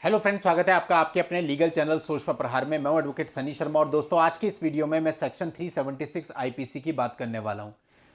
Hello friends, स्वागत है आपका आपके अपने लीगल चैनल सोच पर प्रहार में। मैं हूं एडवोकेट सनी शर्मा और दोस्तों आज की इस वीडियो में मैं सेक्शन 376 आईपीसी की बात करने वाला हूं।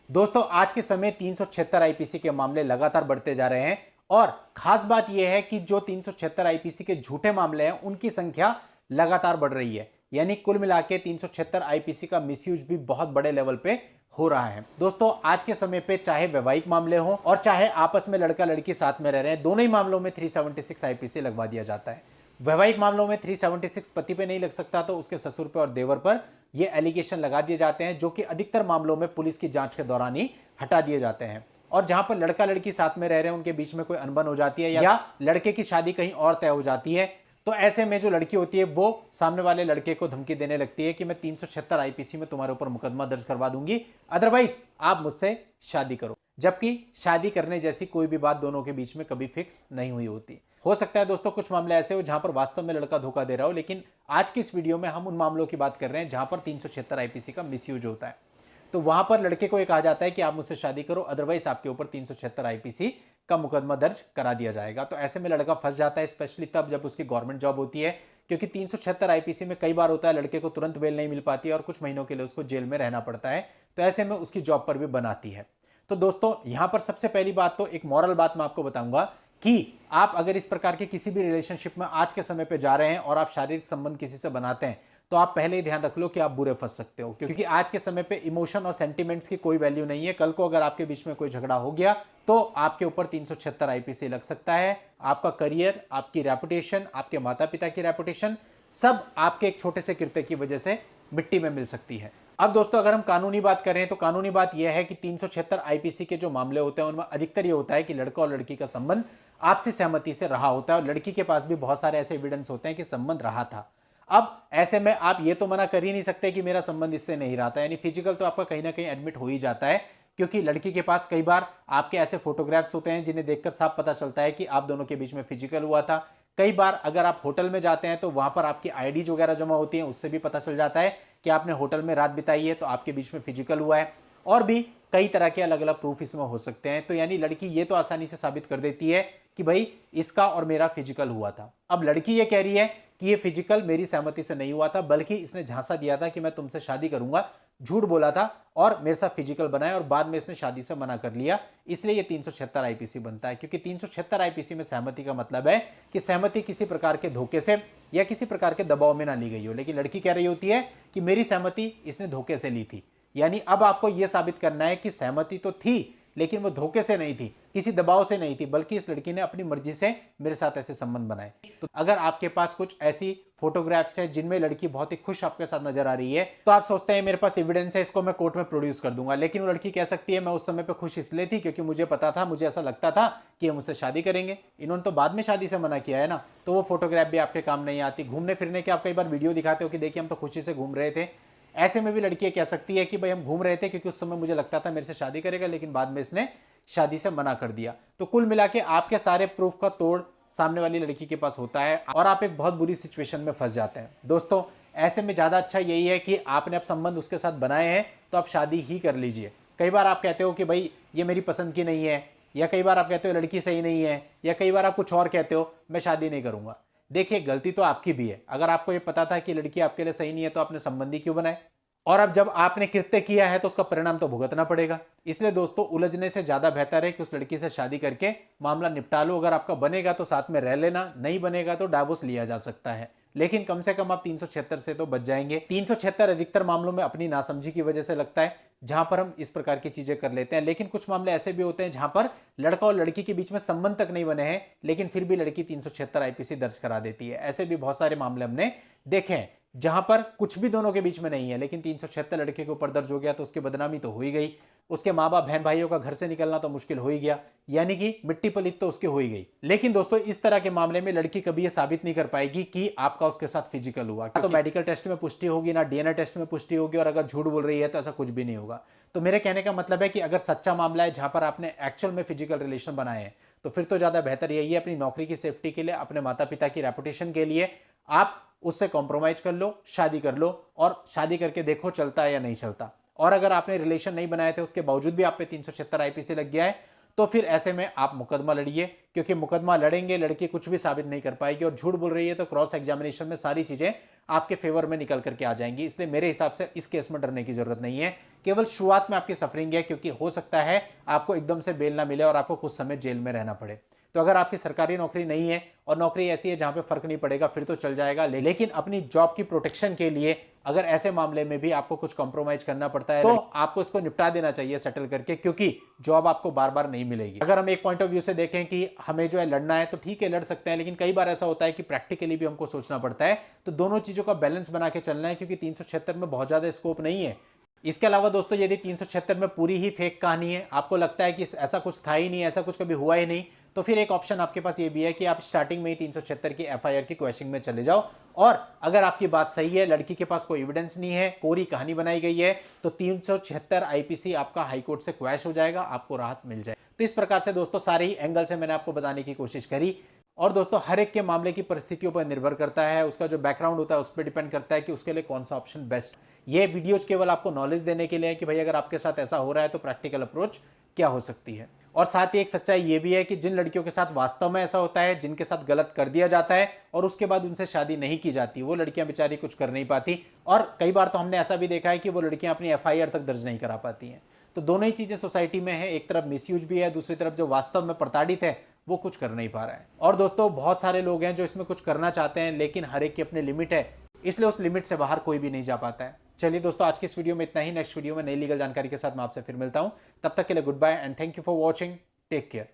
दोस्तों आज के समय 376 आईपीसी के मामले लगातार बढ़ते जा रहे हैं और खास बात यह है कि जो 376 आईपीसी के झूठे मामले हैं उनकी संख्या लगातार बढ़ रही है। यानी कुल मिला के 376 आईपीसी का मिसयूज भी बहुत बड़े लेवल पे हो रहा है। दोस्तों आज के समय पे चाहे वैवाहिक मामले हों और चाहे आपस में लड़का लड़की साथ में रह रहे हैं, दोनों ही मामलों में 376 आईपीसी लगवा दिया जाता है। वैवाहिक मामलों में 376 पति पे नहीं लग सकता तो उसके ससुर पे और देवर पर ये एलिगेशन लगा दिए जाते हैं, जो कि अधिकतर मामलों में पुलिस की जांच के दौरान ही हटा दिए जाते हैं। और जहां पर लड़का लड़की साथ में रह रहे हैं उनके बीच में कोई अनबन हो जाती है या लड़के की शादी कहीं और तय हो जाती है, तो ऐसे में जो लड़की होती है वो सामने वाले लड़के को धमकी देने लगती है कि मैं 376 आईपीसी में तुम्हारे ऊपर मुकदमा दर्ज करवा दूंगी, अदरवाइज आप मुझसे शादी करो। जबकि शादी करने जैसी कोई भी बात दोनों के बीच में कभी फिक्स नहीं हुई होती। हो सकता है दोस्तों कुछ मामले ऐसे हो जहां पर वास्तव में लड़का धोखा दे रहा हो, लेकिन आज की इस वीडियो में हम उन मामलों की बात कर रहे हैं जहां पर 376 आईपीसी का मिसयूज होता है। तो वहां पर लड़के को ये कहा जाता है कि आप मुझसे शादी करो, अदरवाइज आपके ऊपर 376 आईपीसी का मुकदमा दर्ज करा दिया जाएगा। तो ऐसे में लड़का फंस जाता है, स्पेशली तब जब उसकी गवर्नमेंट जॉब होती है, क्योंकि 376 आईपीसी में कई बार होता है लड़के को तुरंत बेल नहीं मिल पाती है और कुछ महीनों के लिए उसको जेल में रहना पड़ता है। तो ऐसे में उसकी जॉब पर भी बनाती है। तो दोस्तों यहां पर सबसे पहली बात तो एक मॉरल बात मैं आपको बताऊंगा कि आप अगर इस प्रकार के किसी भी रिलेशनशिप में आज के समय पे जा रहे हैं और आप शारीरिक संबंध किसी से बनाते हैं, तो आप पहले ही ध्यान रख लो कि आप बुरे फंस सकते हो, क्योंकि आज के समय पे इमोशन और सेंटिमेंट्स की कोई वैल्यू नहीं है। कल को अगर आपके बीच में कोई झगड़ा हो गया तो आपके ऊपर 376 आईपीसी लग सकता है। आपका करियर, आपकी रेपुटेशन, आपके माता पिता की रेपुटेशन, सब आपके एक छोटे से कृत्य की वजह से मिट्टी में मिल सकती है। अब दोस्तों अगर हम कानूनी बात करें तो कानूनी बात यह है कि 376 आईपीसी के जो मामले होते हैं उनमें अधिकतर ये होता है कि लड़का और लड़की का संबंध आपसी सहमति से रहा होता है और लड़की के पास भी बहुत सारे ऐसे एविडेंस होते हैं कि संबंध रहा था। अब ऐसे में आप ये तो मना कर ही नहीं सकते कि मेरा संबंध इससे नहीं रहा था, यानी फिजिकल तो आपका कहीं ना कहीं एडमिट हो ही जाता है, क्योंकि लड़की के पास कई बार आपके ऐसे फोटोग्राफ्स होते हैं जिन्हें देखकर साफ पता चलता है कि आप दोनों के बीच में फिजिकल हुआ था। कई बार अगर आप होटल में जाते हैं तो वहां पर आपकी आईडीज वगैरह जमा होती हैं, उससे भी पता चल जाता है कि आपने होटल में रात बिताई है, तो आपके बीच में फिजिकल हुआ है। और भी कई तरह के अलग अलग प्रूफ इसमें हो सकते हैं। तो यानी लड़की ये तो आसानी से साबित कर देती है कि भाई इसका और मेरा फिजिकल हुआ था। अब लड़की ये कह रही है कि ये फिजिकल मेरी सहमति से नहीं हुआ था, बल्कि इसने झांसा दिया था कि मैं तुमसे शादी करूंगा, झूठ बोला था और मेरे साथ फिजिकल बनाया और बाद में इसने शादी से मना कर लिया, इसलिए ये 376 आईपीसी बनता है। क्योंकि 376 आईपीसी में सहमति का मतलब है कि सहमति किसी प्रकार के धोखे से या किसी प्रकार के दबाव में ना ली गई हो। लेकिन लड़की कह रही होती है कि मेरी सहमति इसने धोखे से ली थी। यानी अब आपको यह साबित करना है कि सहमति तो थी लेकिन वो धोखे से नहीं थी, किसी दबाव से नहीं थी, बल्कि इस लड़की ने अपनी मर्जी से मेरे साथ ऐसे संबंध बनाए। तो अगर आपके पास कुछ ऐसी फोटोग्राफ्स हैं जिनमें लड़की बहुत ही खुश आपके साथ नजर आ रही है, तो आप सोचते हैं मेरे पास एविडेंस है, इसको मैं कोर्ट में प्रोड्यूस कर दूंगा। लेकिन वो लड़की कह सकती है मैं उस समय पे खुश इसलिए थी क्योंकि मुझे पता था, मुझे ऐसा लगता था कि ये मुझसे शादी करेंगे। इन्होंने तो बाद में शादी से मना किया है ना, तो वो फोटोग्राफ भी आपके काम नहीं आती। घूमने फिरने के आप कई बार वीडियो दिखाते हो कि देखिए हम तो खुशी से घूम रहे थे, ऐसे में भी लड़की कह सकती है कि भाई हम घूम रहे थे क्योंकि उस समय मुझे लगता था मेरे से शादी करेगा, लेकिन बाद में इसने शादी से मना कर दिया। तो कुल मिला के आपके सारे प्रूफ का तोड़ सामने वाली लड़की के पास होता है और आप एक बहुत बुरी सिचुएशन में फंस जाते हैं। दोस्तों ऐसे में ज्यादा अच्छा यही है कि आपने अब संबंध उसके साथ बनाए हैं तो आप शादी ही कर लीजिए। कई बार आप कहते हो कि भाई ये मेरी पसंद की नहीं है, या कई बार आप कहते हो लड़की सही नहीं है, या कई बार आप कुछ और कहते हो मैं शादी नहीं करूंगा। देखिए गलती तो आपकी भी है। अगर आपको ये पता था कि लड़की आपके लिए सही नहीं है तो आपने संबंधी क्यों बनाए? और अब जब आपने कृत्य किया है तो उसका परिणाम तो भुगतना पड़ेगा। इसलिए दोस्तों उलझने से ज्यादा बेहतर है कि उस लड़की से शादी करके मामला निपटा लो। अगर आपका बनेगा तो साथ में रह लेना, नहीं बनेगा तो डाइवोर्स लिया जा सकता है, लेकिन कम से कम आप 376 से तो बच जाएंगे। 376 अधिकतर मामलों में अपनी नासमझी की वजह से लगता है, जहां पर हम इस प्रकार की चीजें कर लेते हैं। लेकिन कुछ मामले ऐसे भी होते हैं जहां पर लड़का और लड़की के बीच में संबंध तक नहीं बने हैं, लेकिन फिर भी लड़की 376 आईपीसी दर्ज करा देती है। ऐसे भी बहुत सारे मामले हमने देखे हैं जहां पर कुछ भी दोनों के बीच में नहीं है, लेकिन 376 लड़के के ऊपर दर्ज हो गया तो उसकी बदनामी तो हो ही गई, उसके माँ बाप बहन भाइयों का घर से निकलना तो मुश्किल हो ही गया, यानी कि मिट्टी पलीत तो उसकी हो ही गई। लेकिन दोस्तों इस तरह के मामले में लड़की कभी यह साबित नहीं कर पाएगी कि आपका उसके साथ फिजिकल हुआ। तो मेडिकल टेस्ट में पुष्टि होगी ना डीएनए टेस्ट में पुष्टि होगी, और अगर झूठ बोल रही है तो ऐसा कुछ भी नहीं होगा। तो मेरे कहने का मतलब है कि अगर सच्चा मामला है जहां पर आपने एक्चुअल में फिजिकल रिलेशन बनाए हैं, तो फिर तो ज्यादा बेहतर यही है अपनी नौकरी की सेफ्टी के लिए, अपने माता पिता की रेपुटेशन के लिए आप उससे कॉम्प्रोमाइज कर लो, शादी कर लो और शादी करके देखो चलता है या नहीं चलता। और अगर आपने रिलेशन नहीं बनाए थे उसके बावजूद भी आप पे 376 आईपीसी लग गया है, तो फिर ऐसे में आप मुकदमा लड़िए, क्योंकि मुकदमा लड़ेंगे लड़की कुछ भी साबित नहीं कर पाएगी, और झूठ बोल रही है तो क्रॉस एग्जामिनेशन में सारी चीजें आपके फेवर में निकल करके आ जाएंगी। इसलिए मेरे हिसाब से इस केस में डरने की जरूरत नहीं है। केवल शुरुआत में आपकी सफरिंग है, क्योंकि हो सकता है आपको एकदम से बेल ना मिले और आपको कुछ समय जेल में रहना पड़े। तो अगर आपकी सरकारी नौकरी नहीं है और नौकरी ऐसी है जहां पे फर्क नहीं पड़ेगा, फिर तो चल जाएगा। लेकिन अपनी जॉब की प्रोटेक्शन के लिए अगर ऐसे मामले में भी आपको कुछ कॉम्प्रोमाइज करना पड़ता है तो आपको इसको निपटा देना चाहिए सेटल करके, क्योंकि जॉब आपको बार बार नहीं मिलेगी। अगर हम एक पॉइंट ऑफ व्यू से देखें कि हमें जो है लड़ना है तो ठीक है, लड़ सकते हैं, लेकिन कई बार ऐसा होता है कि प्रैक्टिकली भी हमको सोचना पड़ता है। तो दोनों चीजों का बैलेंस बना के चलना है, क्योंकि 376 में बहुत ज्यादा स्कोप नहीं है। इसके अलावा दोस्तों, यदि 376 में पूरी ही फेक कहानी है, आपको लगता है कि ऐसा कुछ था ही नहीं, ऐसा कुछ कभी हुआ ही नहीं, तो फिर एक ऑप्शन आपके पास ये भी है कि आप स्टार्टिंग में ही 376 की एफआईआर की क्वेश्चनिंग में चले जाओ, और अगर आपकी बात सही है, लड़की के पास कोई एविडेंस नहीं है, कोरी कहानी बनाई गई है, तो 376 आईपीसी आपका हाईकोर्ट से क्वैश हो जाएगा, आपको राहत मिल जाए। तो इस प्रकार से दोस्तों सारे ही एंगल से मैंने आपको बताने की कोशिश करी। और दोस्तों हर एक के मामले की परिस्थितियों पर निर्भर करता है, उसका जो बैकग्राउंड होता है उस पर डिपेंड करता है कि उसके लिए कौन सा ऑप्शन बेस्ट। ये वीडियोज केवल आपको नॉलेज देने के लिए है कि भाई अगर आपके साथ ऐसा हो रहा है तो प्रैक्टिकल अप्रोच क्या हो सकती है। और साथ ही एक सच्चाई ये भी है कि जिन लड़कियों के साथ वास्तव में ऐसा होता है, जिनके साथ गलत कर दिया जाता है और उसके बाद उनसे शादी नहीं की जाती, वो लड़कियां बेचारी कुछ कर नहीं पाती, और कई बार तो हमने ऐसा भी देखा है कि वो लड़कियां अपनी एफआईआर तक दर्ज नहीं करा पाती हैं। तो दोनों ही चीजें सोसाइटी में है, एक तरफ मिसयूज भी है, दूसरी तरफ जो वास्तव में प्रताड़ित है वो कुछ कर नहीं पा रहा है। और दोस्तों बहुत सारे लोग हैं जो इसमें कुछ करना चाहते हैं, लेकिन हर एक की अपनी लिमिट है, इसलिए उस लिमिट से बाहर कोई भी नहीं जा पाता है। चलिए दोस्तों, आज की इस वीडियो में इतना ही। नेक्स्ट वीडियो में नई लीगल जानकारी के साथ मैं आपसे फिर मिलता हूं। तब तक के लिए goodbye and thank you for watching. Take care.